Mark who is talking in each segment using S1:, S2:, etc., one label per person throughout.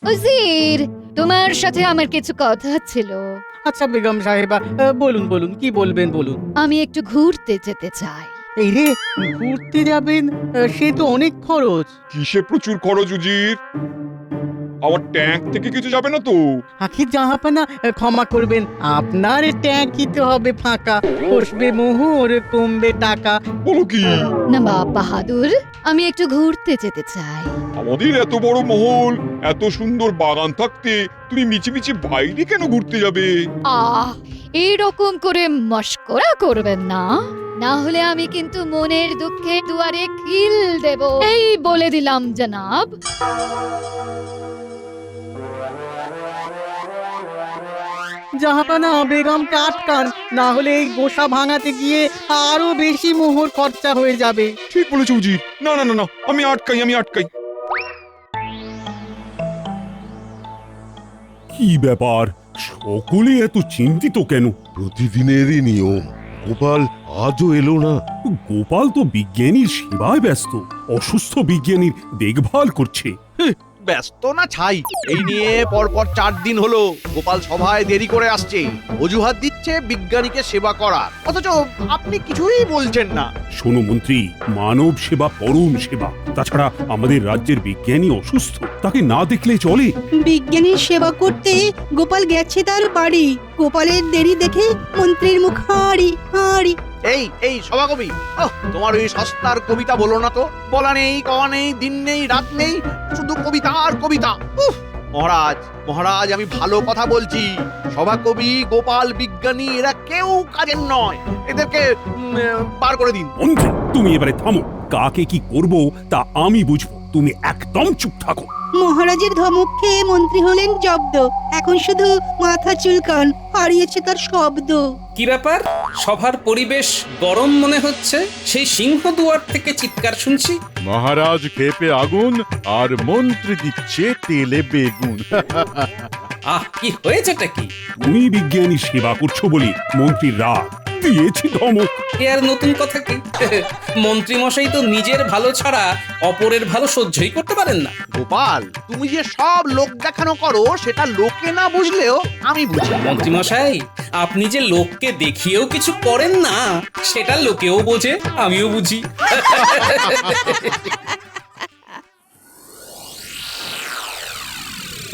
S1: উজির, তোমার সাথে আমার কিছু কথা ছিল।
S2: আচ্ছা বেগম সাহেবা, বলুন বলুন, কি বলবেন বলুন।
S1: আমি একটু ঘুরতে যেতে চাই।
S2: এই রে, ঘুরতে যাবেন? সে তো অনেক খরচ।
S3: কিসে প্রচুর খরচ উজির? আমার ট্যাঙ্ক থেকে কিছু যাবে না তো?
S2: আখির জাহাপানা, ক্ষমা করবেন, আপনার ট্যাঙ্কি তো হবে ফাঁকা। বসবে মোহর, কমবে টাকা।
S3: বলো কি?
S1: নবাব বাহাদুর, আমি একটু ঘুরতে যেতে চাই।
S3: আমাদের এত বড় মহল, এত সুন্দর বাগান থাকতে তুমি মিছিমিছি বাইরে কেন ঘুরতে যাবে?
S1: আহ, এইরকম করে মশকরা করবেন না, না হলে আমি কিন্তু মনের দুঃখে দুয়ারে খিল দেব, এই বলে দিলাম জনাব।
S2: জাহাপানা, বেগমকে আটকান, না হলে এই গোসা ভাঙাতে গিয়ে আরো বেশি মোহর খরচা হয়ে যাবে।
S3: ঠিক বলেছো উজির। না না না না, আমি আটকাই।
S4: কি ব্যাপার, সকলে এত চিন্তিত কেন?
S5: প্রতিদিনেরই নিয়ম। গোপাল আজও এলো না।
S4: গোপাল তো বিজ্ঞানীর সেবায় ব্যস্ত, অসুস্থ বিজ্ঞানীর দেখভাল করছে।
S6: ব্যস্ত না ছাই, এই নিয়ে পরপর 4 দিন হলো গোপাল সভায় দেরি করে আসছে, অজুহাত দিচ্ছে বিজ্ঞানীকে সেবা করার, অথচ আপনি কিছুই বলছেন না।
S4: শোনো মন্ত্রী, মানব সেবা পরম সেবা। তাছাড়া আমাদের রাজ্যের বিজ্ঞানী অসুস্থ, তাকে না দেখলে চলে?
S7: বিজ্ঞানীর সেবা করতে গোপাল গেছে তার বাড়ি। গোপালের দেরি দেখে মন্ত্রীর মুখ হাঁড়ি হাঁড়ি।
S6: এই সভাকবি, তোমার ওই সস্তার কবিতা বলো না তো। বলা নেই, কওয়া নেই, দিন নেই, রাত নেই, শুধু কবিতা আর কবিতা। মহারাজ, আমি ভালো কথা বলছি। সভাকবি, গোপাল, বিজ্ঞানী এরা কেউ কাজের নয়, এদেরকে বার করে দিন।
S4: মন্ত্রী, তুমি এবারে থামো। কাকে কি করব তা আমি বুঝবো, তুমি একদম চুপ থাকো।
S7: মহারাজের ধমক খেয়ে মন্ত্রী হলেন জব্দ। এখন শুধু মাথা চুলকান, হারিয়েছে তার শব্দ।
S8: কি ব্যাপার, সভার পরিবেশ গরম মনে হচ্ছে? সেই সিংহ দুয়ার থেকে চিৎকার শুনছি।
S5: মহারাজ খেপে আগুন আর মন্ত্রী দিচ্ছে তেলে বেগুন।
S8: কি হয়েছেটা কি?
S4: তুমি বিজ্ঞানী সেবা করছো বলি মন্ত্রীর রাগ, দিয়েছি ধমক।
S8: এ আর নতুন কথা কি? মন্ত্রী মশাই তো নিজের ভালো ছাড়া অপরের ভালো সহ্যই করতে পারেন না।
S6: গোপাল, তুমি যে সব লোক দেখানো করো সেটা লোকে না বুঝলেও আমি বুঝি।
S8: মন্ত্রী মশাই, আপনি যে লোককে দেখিয়েও কিছু করেন না, সেটা লোকেও বোঝে, আমিও বুঝি।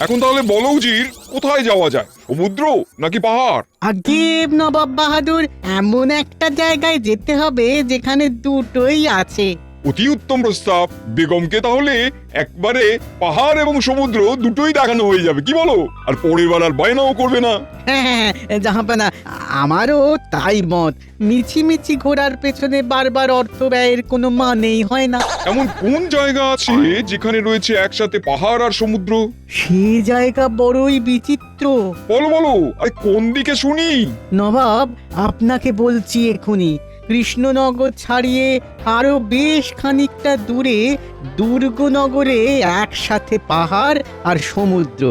S3: এখন তাহলে বলো উজির, কোথায় যাওয়া যায়? সমুদ্র নাকি পাহাড়?
S2: আগে নবাব বাহাদুর, এমন একটা জায়গায় যেতে হবে যেখানে দুটোই আছে।
S3: অতি উত্তম প্রস্তাব। বেগমকে তাহলে একবারে পাহাড় এবং সমুদ্র দুটোই দেখানো হয়ে যাবে, কি বলো? আর পরের বার আর বায়নাও করবে না।
S2: হ্যাঁ, জাহাপানা, আমারও তাই মত। মিছি ঘোরার পেছনে বারবার অর্থ ব্যয়ের কোনো মানেই হয় না।
S3: এমন কোন জায়গা আছে যেখানে রয়েছে একসাথে পাহাড় আর সমুদ্র?
S2: সেই জায়গা বড়ই বিচিত্র।
S3: বলো, আরে কোন দিকে শুনি?
S2: নবাব, আপনাকে বলছি এখুনি। কৃষ্ণনগর ছাড়িয়ে আরো বেশ খানিকটা দূরে দুর্গনগরে একসাথে পাহাড় আর সমুদ্র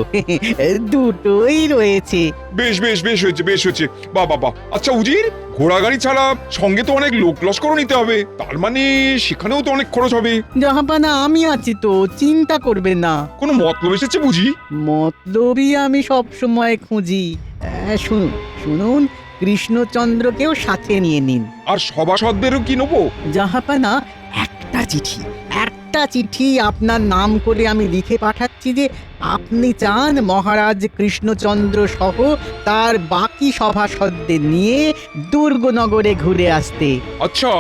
S2: দুটোই রয়েছে।
S3: বেশ হয়েছে। বাবা। আচ্ছা উজির, ঘোড়া গাড়ি ছাড়া সঙ্গে তো অনেক লোক লস্করও নিতে হবে, তার মানে সেখানেও তো অনেক খরচ হবে।
S2: জাহাপানা, আমি আছি তো, চিন্তা করবেন না।
S3: কোনো মতলব এসেছে বুঝি?
S2: মতলবই আমি সব সময় খুঁজি। শুনুন, কৃষ্ণচন্দ্রকেও সাথে নিয়ে নিন।
S3: আর সভাসদেরও কি নেবো?
S2: জাহাপানা, একটা চিঠি আপনার নাম করে আমি লিখে পাঠাচ্ছি যে আপনি চান মহারাজ কৃষ্ণচন্দ্র সহ তার বাকি সভাসদদের নিয়ে দুর্গনগরে ঘুরে আসতে।
S3: আচ্ছা,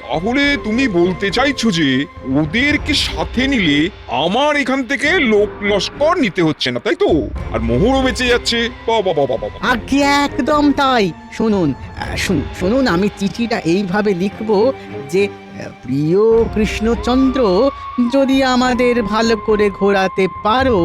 S3: তাহলে তুমি বলতে চাইছো যে ওদেরকে সাথে নিলে আমার এখান থেকে লোক লস্কর নিতে হচ্ছে না, তাই তো? আর মোহরও বেঁচে যাচ্ছে। বাবা।
S2: আগে একদম তাই। শুনুন, আমি চিঠিটা এইভাবে লিখব যে, প্রিয় কৃষ্ণচন্দ্র, যদি আমাদের ভালো করে ঘোরাতে পারো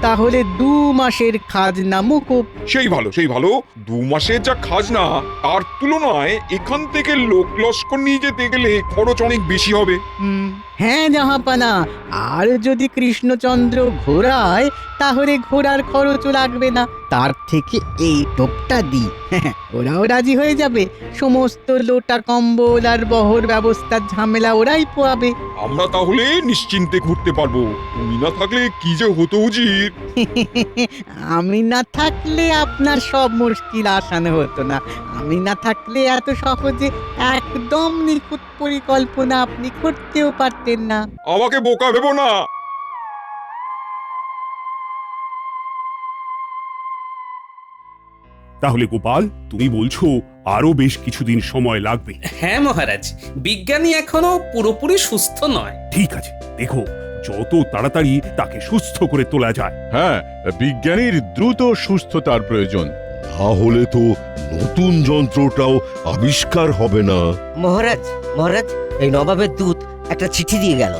S2: তাহলে 2 মাসের খাজনা মুকুব।
S3: সেই ভালো। 2 মাসের যা খাজনা, তার তুলনায় এখান থেকে লোক লস্কর নিয়ে যেতে গেলে খরচ অনেক বেশি হবে।
S2: হ্যাঁ জাহাপানা, আর যদি কৃষ্ণচন্দ্র ঘোরায় তাহলে ঘোড়ার খরচও লাগবে না। তার থেকে এই টোপটা দিই। ওরাও রাজি হয়ে যাবে, সমস্ত লোটা কম্বল আর বহর ব্যবস্থার ঝামেলা ওরাই পোয়াবে।
S3: আমরা তাহলে নিশ্চিন্তে ঘুরতে পারবো। তুমি না থাকলে কি যে হতো উজির।
S2: আমি না থাকলে আপনার সব মুশকিল আসানো হতো না। আমি না থাকলে এত সহজে একদম নিখুঁত পরিকল্পনা আপনি করতেও পারতেন না।
S3: আমাকে বোকা ভেবো না।
S4: তাহলে গোপাল, তুমি বলছো আরো বেশ কিছুদিন সময় লাগবে।
S8: হ্যাঁ মহারাজ, বিজ্ঞানী এখনো পুরোপুরি সুস্থ নয়।
S4: ঠিক আছে, দেখো যত তাড়াতাড়ি তাকে সুস্থ করে তোলা যায়।
S5: হ্যাঁ, বিজ্ঞানীর দ্রুত সুস্থতার প্রয়োজন।
S9: তাহলে তো নতুন যন্ত্রটাও আবিষ্কার হবে না।
S10: মহারাজ, মহারাজ, এই নবাবের দূত একটা চিঠি দিয়ে গেল।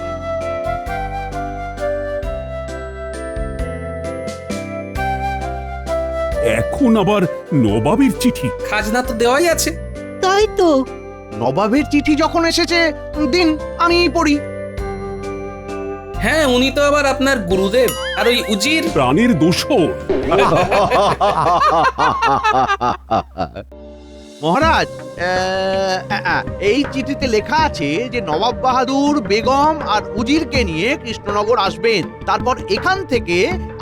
S4: এখন আবার নবাবের চিঠি?
S8: খাজনা তো দেওয়াই আছে।
S7: তাই তো।
S6: নবাবের চিঠি যখন এসেছে, দিন আমি পড়ি।
S8: হ্যাঁ, উনি তো আবার আপনার গুরুদেব, আর ওই উজির
S4: প্রাণের দোষর।
S6: মহারাজ, এই চিঠিতে লেখা আছে যে নবাব বাহাদুর বেগম আর উজিরকে নিয়ে কৃষ্ণনগর আসবেন। তারপর এখান থেকে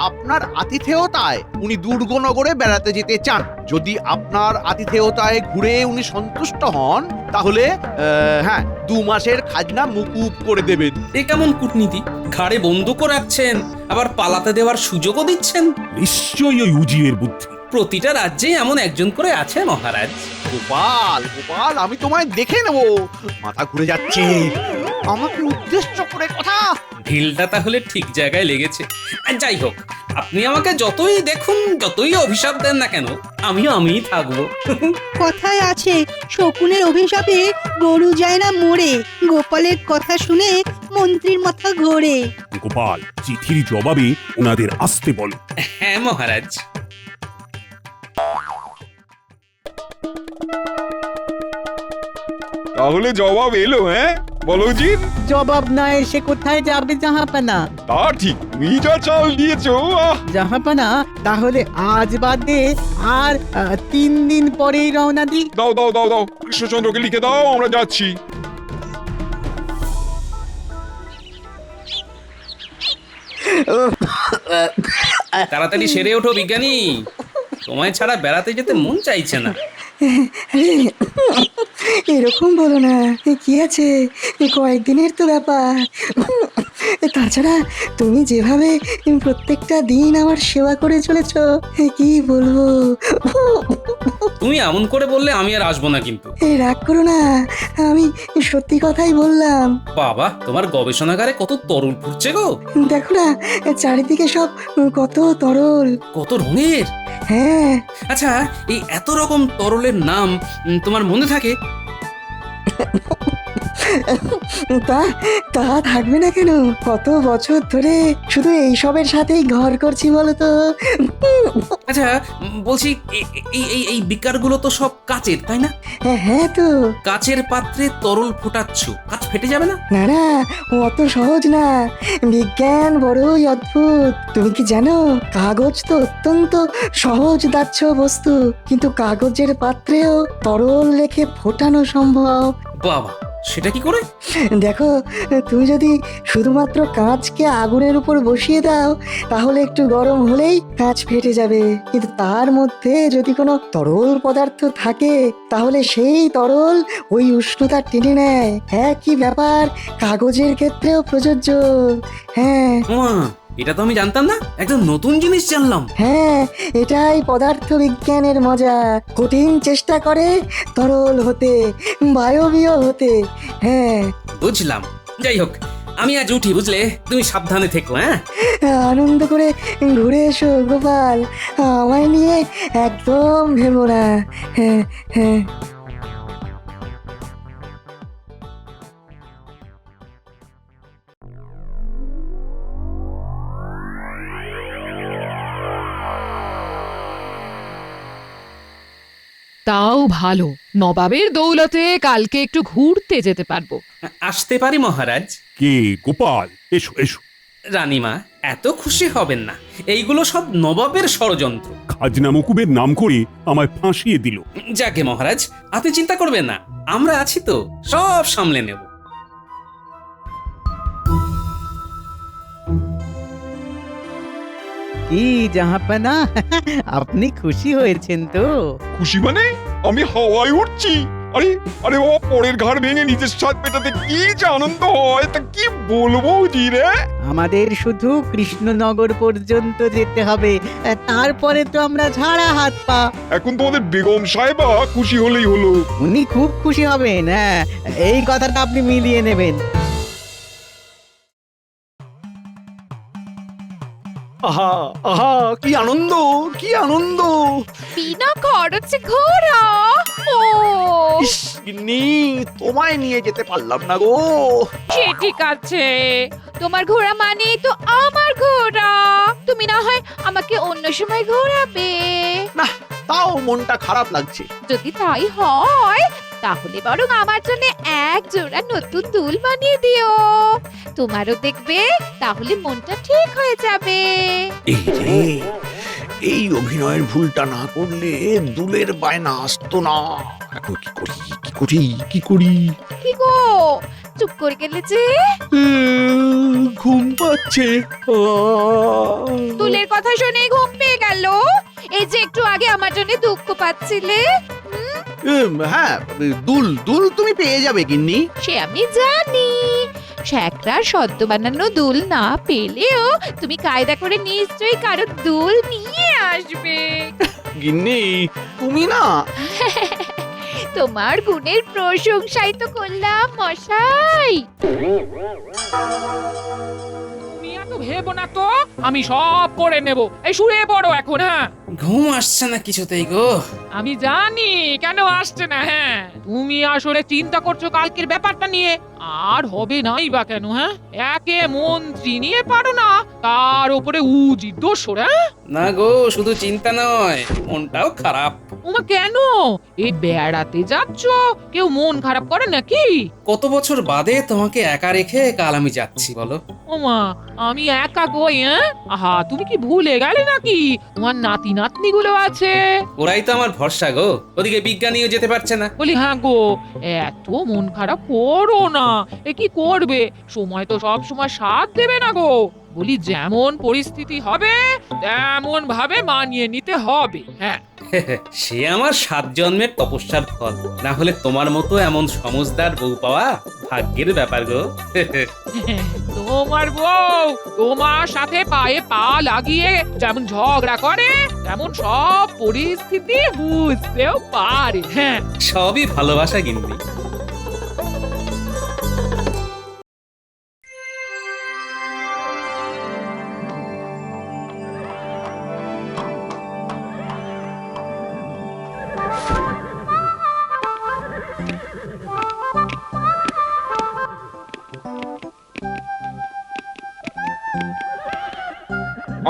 S6: আপনার আতিথেয়তায় উনি দুর্গনগরে বেড়াতে যেতে চান। যদি আপনার আতিথেয়তায় ঘুরে উনি সন্তুষ্ট হন, তাহলে হ্যাঁ, 2 মাসের খাজনা মুকুব করে দেবেন।
S8: এ কেমন কূটনীতি? ঘাড়ে বন্দুকও রাখছেন, আবার পালাতে দেওয়ার সুযোগও দিচ্ছেন।
S4: নিশ্চয়ই ওই উজিরের বুদ্ধি।
S8: প্রতিটা রাজ্যেই এমন একজন করে আছে মহারাজ।
S6: গোপাল, গোপাল, আমি তোমায় দেখে নেব। মাথা ঘুরে যাচ্ছে। আমাকে উদ্দেশ্য করে কথা।
S8: ঢিলটা তাহলে ঠিক জায়গায় লেগেছে। আর যাই হোক, আপনি আমাকে যতই দেখুন, যতই অভিশাপ দেন না কেন, আমিই থাকবো।
S7: কথায় আছে, শকুনের অভিশাপে গরু যায় না মরে। গোপালের কথা শুনে মন্ত্রীর মাথা ঘোরে।
S4: গোপাল, চিঠির জবাবে ওনাদের আসতে বলো।
S8: হ্যাঁ মহারাজ।
S3: তাহলে জবাব এলো? হ্যাঁ বলো উজির।
S2: জবাব না এসে কোথায় যাবে জাহাপানা?
S3: তা ঠিক, তুমি যা চাল দিয়েছো।
S2: জাহাপানা, তাহলে আজ বাদে আর 3 দিন পরেই রওনা দিই।
S3: দাও দাও দাও দাও, কৃষ্ণচন্দ্রকে লিখে দাও, আমরা যাচ্ছি।
S8: তাড়াতাড়ি সেরে ওঠো বিজ্ঞানী, তোমায় ছাড়া বেড়াতে যেতে মন চাইছে না।
S11: এরকম বলো না, কি আছে, কয়েকদিনের তো ব্যাপার। তাছাড়া তুমি যেভাবে প্রত্যেকটা দিন আমার সেবা করে চলেছ, কি বলবো।
S8: তুমি এমন করে বললে আমি আর আসবো না কিন্তু।
S11: রাগ করো না, আমি সত্যি কথাই বললাম।
S8: বাবা, তোমার গবেষণাগারে কত তরল ফুটছে গো।
S11: দেখো না, চারিদিকে সব কত তরল।
S8: কত রঙের।
S11: হ্যাঁ।
S8: আচ্ছা, এই এত রকম তরলের নাম তোমার মনে থাকে?
S11: তা তা থাকবে না কেন? কত বছর ধরে শুধু এইসবের সাথেই ঘর করছি বলো তো।
S8: আচ্ছা, বলছি এই বিকারগুলো তো সব কাচের, তাই না?
S11: হ্যাঁ তো।
S8: কাচের পাত্রে তরল ফোটাচ্ছ, কাচ ফেটে যাবে না?
S11: না না, অত সহজ না। বিজ্ঞান বড়ই অদ্ভুত। তুমি কি জানো, কাগজ তো অত্যন্ত সহজ দাহ্য বস্তু, কিন্তু কাগজের পাত্রেও তরল রেখে ফোটানো সম্ভব।
S8: বাবা, সেটা কি করে?
S11: দেখো, তুমি যদি শুধুমাত্র কাঁচকে আগুনের উপর বসিয়ে দাও, তাহলে একটু গরম হলেই কাঁচ ফেটে যাবে। কিন্তু তার মধ্যে যদি কোনো তরল পদার্থ থাকে, তাহলে সেই তরল ওই উষ্ণতা টেনে নেয়। একই ব্যাপার কাগজের ক্ষেত্রেও প্রযোজ্য। হ্যাঁ।
S8: এটা তো আমি জানতাম না, একদম নতুন জিনিস জানলাম।
S11: হ্যাঁ, এটাই পদার্থ বিজ্ঞানের মজা। কঠিন চেষ্টা করে তরল হতে, বায়বীয় হতে। হ্যাঁ,
S8: বুঝলাম। যাই হোক, আমি আজ উঠি, বুঝলে? তুমি সাবধানে থেকো। হ্যাঁ,
S11: আনন্দ করে ঘুরে এসো গোপাল, আমায় নিয়ে একদম ভেবো না। হ্যাঁ হ্যাঁ।
S1: তাও ভালো, নবাবের দৌলতে কালকে একটু ঘুরতে যেতে পারবো।
S8: আসতে পারি মহারাজ?
S4: কে? গোপাল, এসো এসো।
S8: রানীমা, এত খুশি হবেন না, এইগুলো সব নবাবের ষড়যন্ত্র।
S4: খাজনা মকুবের নাম করে আমায় ফাঁসিয়ে দিল।
S8: যাকে মহারাজ, আপনি চিন্তা করবেন না, আমরা আছি তো, সব সামলে নেব।
S2: কি জাহাপানা, আপনি খুশি হয়েছেন তো?
S3: খুশি মানে আমি হাওয়ায় উঠছি। আরে আরে বাবা, পরের ঘাড় ভেঙে নিজের স্বাদ পেটাতে কি যে আনন্দ হয় তা কি বলবো জি রে।
S2: আমাদের শুধু কৃষ্ণনগর পর্যন্ত যেতে হবে, তারপরে তো আমরা ঝাড়া হাত পা।
S3: এখন তোমাদের বেগম সাহেবা খুশি হলেই হলো।
S2: উনি খুব খুশি হবেন, হ্যাঁ, এই কথাটা আপনি মিলিয়ে নেবেন।
S6: আহা আহা, কি আনন্দ, কি আনন্দ!
S1: বিনা খরচে ঘোরা। ও
S6: ইস, গিন্নি, তোমায় নিয়ে যেতে পারলাম না গো।
S1: সে ঠিক আছে, তোমার ঘোড়া মানে তো আমার ঘোড়া। তুমি না হয় আমাকে অন্য সময় ঘোরাবে।
S6: না, তাও মনটা খারাপ লাগছে।
S1: যদি তাই হয় তাহলে বরং আমার জন্য এক জোড়া নতুন দুল বানিয়ে দিও। তোমারও দেখবে তাহলে মনটা ঠিক হয়ে যাবে।
S6: এই রে, এই অভিনয়ের ভুলটা না করলে দুলের বায়না আসতো না। এখন কি করি, কি করি, কি করি?
S1: কি গো, চুপ করে গেলে যে?
S6: ঘুম পাচ্ছে।
S1: দুলের কথা শুনে ঘুম পেয়ে গেল? এই যে একটু আগে আমার জন্য দুঃখ পাচ্ছিলে।
S6: হ্যাঁ, দুল দুল তুমি পেয়ে যাবে গিন্নি।
S1: সে আমি জানি। শ্যাকরা সদ্য বানানো দুল না পেলেও তুমি কায়দা করে নিশ্চয়ই কারো দুল নিয়ে আসবে।
S6: গিন্নি, তুমি না।
S1: তোমার গুণের প্রশংসাই তো করলাম মশাই।
S12: ভেবো না তো, আমি সব করে নেব। এই শুয়ে পড়ো এখন। হ্যাঁ,
S8: ঘুম আসছে না কিছুতেই গো।
S12: আমি জানি কেন আসছে না। হ্যাঁ, তুমি আসলে চিন্তা করছো কালকের ব্যাপারটা নিয়ে। আর হবে নাই বা কেন? হ্যাঁ, একে মন্ত্রী নিয়ে পারো না, তার উপরে উজি দোষর। হ্যাঁ
S8: না গো, শুধু চিন্তা নয়, মনটাও খারাপ।
S12: ওমা, কেন? এই বেড়াতে যাচ্ছ, কেউ মন খারাপ করে নাকি?
S8: কত বছর বাদে তোমাকে একা রেখে কাল আমি যাচ্ছি বলো।
S12: ওমা, আমি একা কই? হ্যাঁ, আহা, তুমি কি ভুলে গেলে নাকি তোমার নাতি নাতনি গুলো আছে?
S8: ওরাই তো আমার ভরসা গো। ওদিকে বিজ্ঞানীও যেতে পারছে না।
S12: বলি হ্যাঁ গো, এত মন খারাপ করো না। এ কি করবে, সময় তো সব সময় সাথ দেবে না গো। বলি যেমন পরিস্থিতি হবে তেমন ভাবে মানিয়ে নিতে হবে। হ্যাঁ,
S8: সে আমার 7 জন্মের তপস্যার ফল। না হলে তোমার মতো এমন সমজদার বউ পাওয়া ভাগ্যের ব্যাপার গো।
S12: তোমার বউ তোমার সাথে পায়ে পা লাগিয়ে যেমন ঝগড়া করে, তেমন সব পরিস্থিতি বুঝতেও পারে। হ্যাঁ,
S8: সবই ভালোবাসা গিন্নি।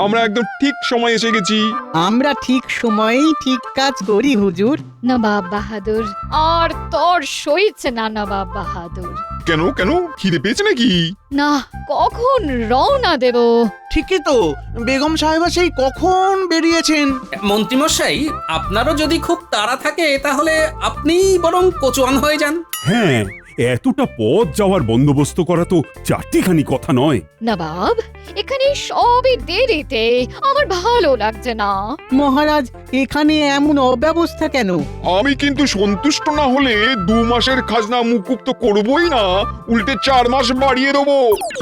S3: আমরা একদম ঠিক সময় এসে গেছি।
S2: আমরা ঠিক সময়েই ঠিক কাজ করি হুজুর।
S1: নবাব বাহাদুর, আর তোর সইছে না নবাব বাহাদুর।
S3: কেন কেন, খিদে পেয়েছে নাকি?
S1: না, কখন রওনা দেব?
S6: ঠিকই তো, বেগম সাহেবা সেই কখন বেরিয়েছেন।
S8: মন্ত্রীমশাই, আপনারও যদি খুব তাড়া থাকে তাহলে আপনি বরং কোচোয়ান হয়ে যান।
S4: হ্যাঁ, এতটা পথ যাওয়ার বন্দোবস্ত করা তো চারটিখানি কথা নয়।
S1: নবাব, এখানে সবই দেরিতে, আমার ভালো লাগছে না।
S2: মহারাজ, এখানে এমন অব্যবস্থা কেন?
S3: আমি কিন্তু সন্তুষ্ট না হলে 2 মাসের খাজনা মুকুব তো করবই না, উল্টে 4 মাস বাড়িয়ে দেবো।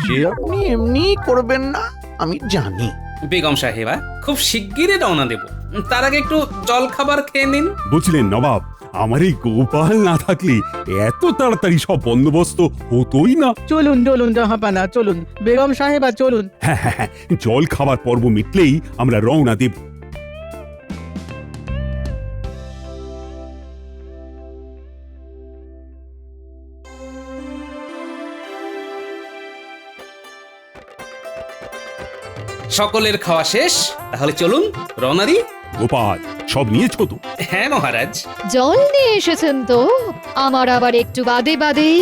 S6: সে আপনি এমনি করবেন না, আমি জানি।
S8: বেগম সাহেবা, খুব শিগগিরই রওনা দেব। তার আগে একটু জল খাবার খেয়ে নিন।
S4: বুঝলেন নবাব, আমার এই গোপাল না থাকলে এত তাড়াতাড়ি সব বন্দোবস্ত হতোই না।
S2: চলুন চলুন জাহাপানা, চলুন বেগম সাহেবা, চলুন।
S4: হ্যাঁ হ্যাঁ হ্যাঁ, জল খাবার পর্ব মিটলেই আমরা রওনা দেব।
S8: সকলের খাওয়া শেষ, তাহলে চলুন রওনা দিই।
S4: গোপাল সব নিয়েছো তো?
S8: হ্যাঁ মহারাজ।
S1: জল নিয়ে এসেছেন তো? আমার আবার একটু বাদে বাদেই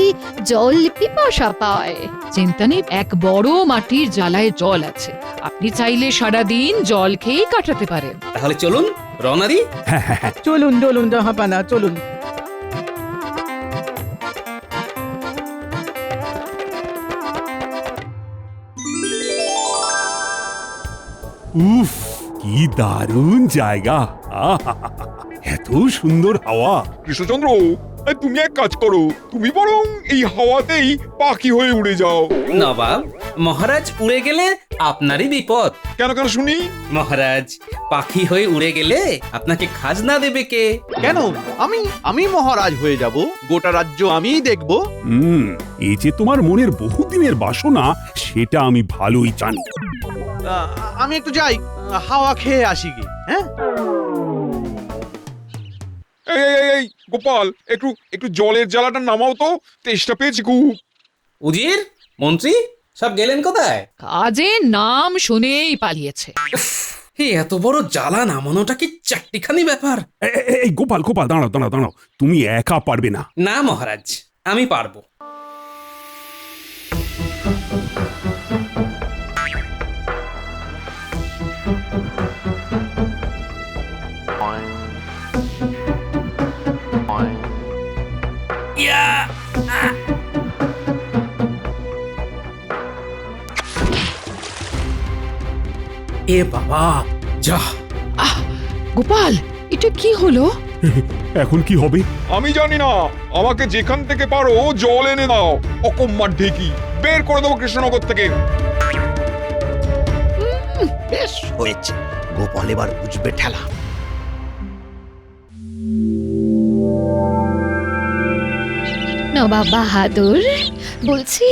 S1: জল পিপাসা পায়।
S12: চিন্তা নেই, এক বড় মাটির জ্বালায় জল আছে, আপনি চাইলে সারাদিন জল খেয়েই কাটাতে পারেন।
S8: তাহলে চলুন রওনা দিই।
S4: হ্যাঁ হ্যাঁ হ্যাঁ,
S2: চলুন চলুন জাহাপানা চলুন।
S4: উফ কি দারুণ জায়গা! আহা! এত সুন্দর হাওয়া।
S3: কৃষ্ণচন্দ্র, তুমি এক কাজ করো, তুমি বরং এই হাওয়াতেই পাখি হয়ে উড়ে যাও।
S8: নবাব, মহারাজ উড়ে গেলে আপনারই বিপদ।
S3: কেন কেন শুনি?
S8: মহারাজ পাখি হয়ে উড়ে গেলে আপনাকে খাজনা দেবে কে?
S6: কেন আমি মহারাজ হয়ে যাব, গোটা রাজ্য আমিই দেখব।
S4: এই যে তোমার মনের বহুদিনের বাসনা, সেটা আমি ভালোই জানি।
S6: আমি একটু যাই, হাওয়া খেয়ে আসি কি। হ্যাঁ,
S3: এই গোপাল, একটু একটু জলের জ্বালাটা নামাও তো, তেষ্টা পেয়েছি খুব।
S8: উজির, মন্ত্রী সব গেলেন কোথায়?
S12: কাজের নাম শুনেই পালিয়েছে।
S8: এই এত বড় জ্বালা নামানোটা কি চারটিখানি ব্যাপার?
S4: এই গোপাল গোপাল, দাঁড়াও দাঁড়াও দাঁড়াও, তুমি একা পারবে না।
S8: না মহারাজ, আমি পারবো। এ বাবা, যা!
S12: গোপাল, এটা কি হলো?
S4: এখন কি হবে?
S3: আমি জানি না, আমাকে যেখান থেকে পারো জল এনে দাও। অকম্মার ঢেকি বের করে দেবো কৃষ্ণনগর থেকে।
S6: বেশ হয়েছে, গোপাল এবার বুঝবে ঠেলা।
S1: নবাব বাহাদুর, বলছি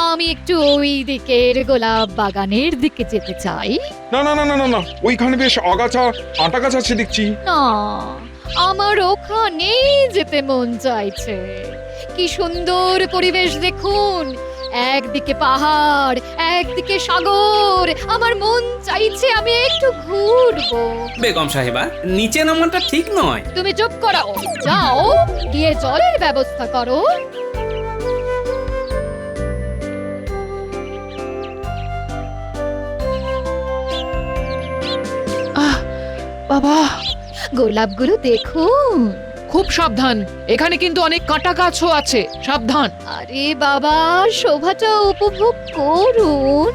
S1: আমি একটু ওই দিকের গোলাপ বাগানের দিকে যেতে চাই।
S3: না না না না না না, ওইখানে বেশ আগাছা আটা গাছ আছে দেখছি।
S1: না, আমার ওখানেই যেতে মন চাইছে। কি সুন্দর পরিবেশ দেখুন, একদিকে পাহাড়, একদিকে সাগর। আমার মন চাইছে আমি একটু ঘুরবো।
S8: বেগম সাহেবা, নিচে নামাটা ঠিক নয়।
S1: তুমি চুপ করো, যাও গিয়ে জলের ব্যবস্থা করো।
S12: বাবা,
S1: গোলাপগুলো দেখুন।
S12: খুব সাবধান, এখানে কিন্তু অনেক কাঁটা গাছও আছে, সাবধান।
S1: আরে বাবা, শোভাটা উপভোগ করুন।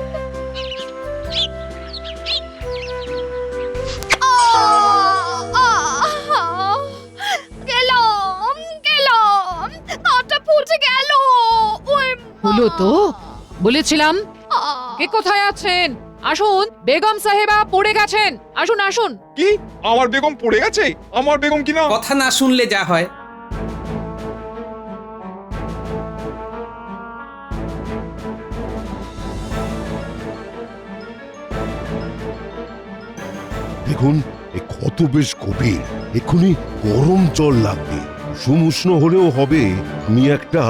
S1: গেলাম, কাঁটা ফুটে গেল।
S12: হলো তো, বলেছিলাম। কে কোথায় আছেন? আসুন, বেগম সাহেবা পড়ে গেছেন। আসুন আসুন।
S3: কি, আমার বেগম পড়ে গেছে? আমার বেগম কিনা?
S8: কথা না শুনলে যা হয়।
S9: দেখুন, এই ক্ষত বেশ গভীর, এক্ষুনি গরম জল লাগবে। উষ্ণ হলেও হবে, আমি একটা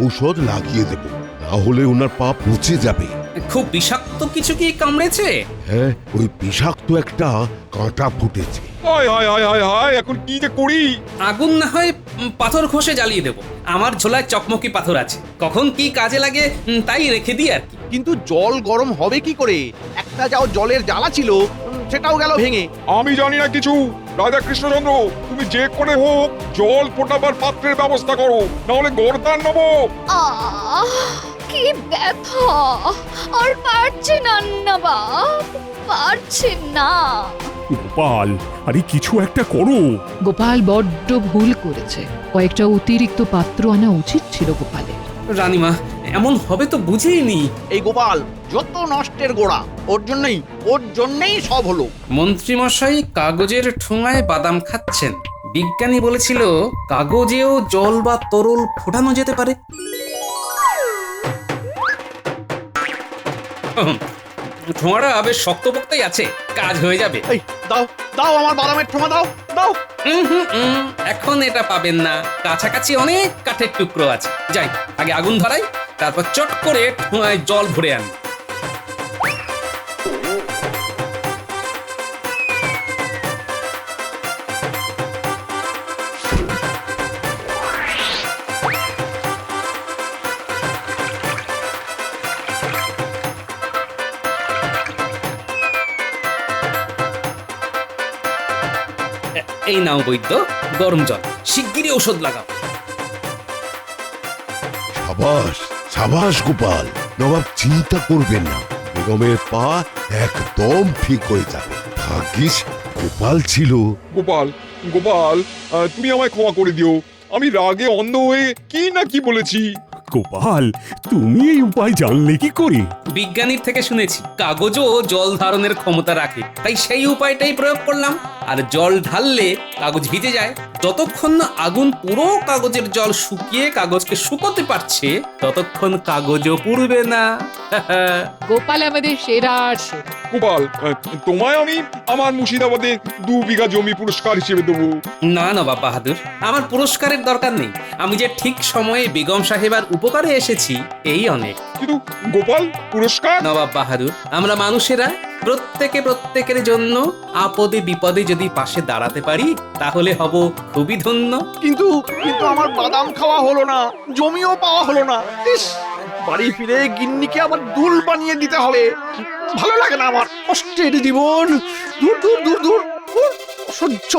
S9: ঔষধ লাগিয়ে দেব, না হলে ওনার পা পচে যাবে।
S8: খুব বিষাক্ত কিছু কি কামড়েছে?
S9: হ্যাঁ, ওই বিষাক্ত একটা কাঁটা ফুটেছে।
S3: হায় হায় হায় হায় হায়, এখন কি যে করি?
S8: আগুন না হয় পাথর ঘষে জ্বালিয়ে দেব। আমার ঝোলায় চকমকি পাথর আছে, কখন কি কাজে লাগে তাই রেখে দিই আর কি।
S6: কিন্তু জল গরম হবে কি করে? একটা যাও জলের জ্বালা ছিল, সেটাও গেল ভেঙে।
S3: আমি জানি না কিছু। রাজা কৃষ্ণচন্দ্র, তুমি যে করে হোক জল ফোটাবার পাত্রের ব্যবস্থা করো, না হলে গর্দান নেবো।
S1: কি ব্যথা! আর পারছি না নবাব, পারছি না।
S4: গোপাল, আরে কিছু একটা করো।
S12: গোপাল বড্ড ভুল করেছে, কয়েকটা অতিরিক্ত পাত্র আনা উচিত ছিল গোপালের।
S8: রানীমা, এমন হবে তো বুঝিনি।
S6: এই গোপাল যত নষ্টের গোড়া, ওর জন্যই সব হলো।
S8: মন্ত্রীমশাই কাগজের ঠোঙায় বাদাম খাচ্ছেন। বিজ্ঞানী বলেছিল কাগজেও জল বা তরল ফোটানো যেতে পারে। ঠোঙাটা বেশ শক্তপোক্তই আছে, কাজ হয়ে যাবে।
S6: এই দাও দাও, আমার বাদামের ঠোঙা দাও দাও।
S8: এখন এটা পাবেন না, কাছাকাছি অনেক কাঠের টুকরো আছে। যাই, আগে আগুন ধরাই, তারপর চট করে ঠোঙায় জল ভরে আনি। এই নাও বৈদ্য গরম জল, শিগগিরই ওষুধ লাগাও।
S9: সাবাস সাবাস গোপাল, নবাব চিন্তা করবেন না, বেগমের পা একদম ঠিক হয়ে যাবে। ভাগ্যিস গোপাল ছিল।
S3: গোপাল গোপাল, তুমি আমায় ক্ষমা করে দিও, আমি রাগে অন্ধ হয়ে কি না কি বলেছি।
S4: গোপাল, তুমি এই উপায় জানলে কি করে?
S8: বিজ্ঞানীর থেকে শুনেছি কাগজও জল ধারণের ক্ষমতা রাখে, তাই সেই উপায়টাই প্রয়োগ করলাম। আর জল ঢাললে কাগজ ভিজে যায়। যতক্ষণ না আগুন পুরো কাগজের জল শুকিয়ে কাগজকে শুকোতে পারছে, ততক্ষণ কাগজও পুড়বে না।
S12: গোপাল আমাদের সেরা আর সেরা।
S3: গোপাল, তোমায় আমি আমার মুর্শিদাবাদে 2 বিঘা জমি পুরস্কার হিসেবে দেবো।
S8: না নবাব বাহাদুর, আমার পুরস্কারের দরকার নেই। আমি যে ঠিক সময়ে বেগম সাহেবার উপকারে এসেছি, এই অনেক।
S3: কিন্তু গোপাল, পুরস্কার?
S8: নবাব বাহাদুর, আমরা মানুষেরা প্রত্যেকের জন্য আপদে বিপদে যদি পাশে দাঁড়াতে পারি, তাহলে হব খুবই ধন্য।
S6: কিন্তু কিন্তু আমার বাদাম খাওয়া হলো না, জমিও পাওয়া হলো না। ইস, বাড়ি ফিরে গিন্নিকে আবার দুল বানিয়ে দিতে হবে। ভালো লাগে না আমার কষ্টের জীবন। দূর দূর দূর দূর, অসহ্য।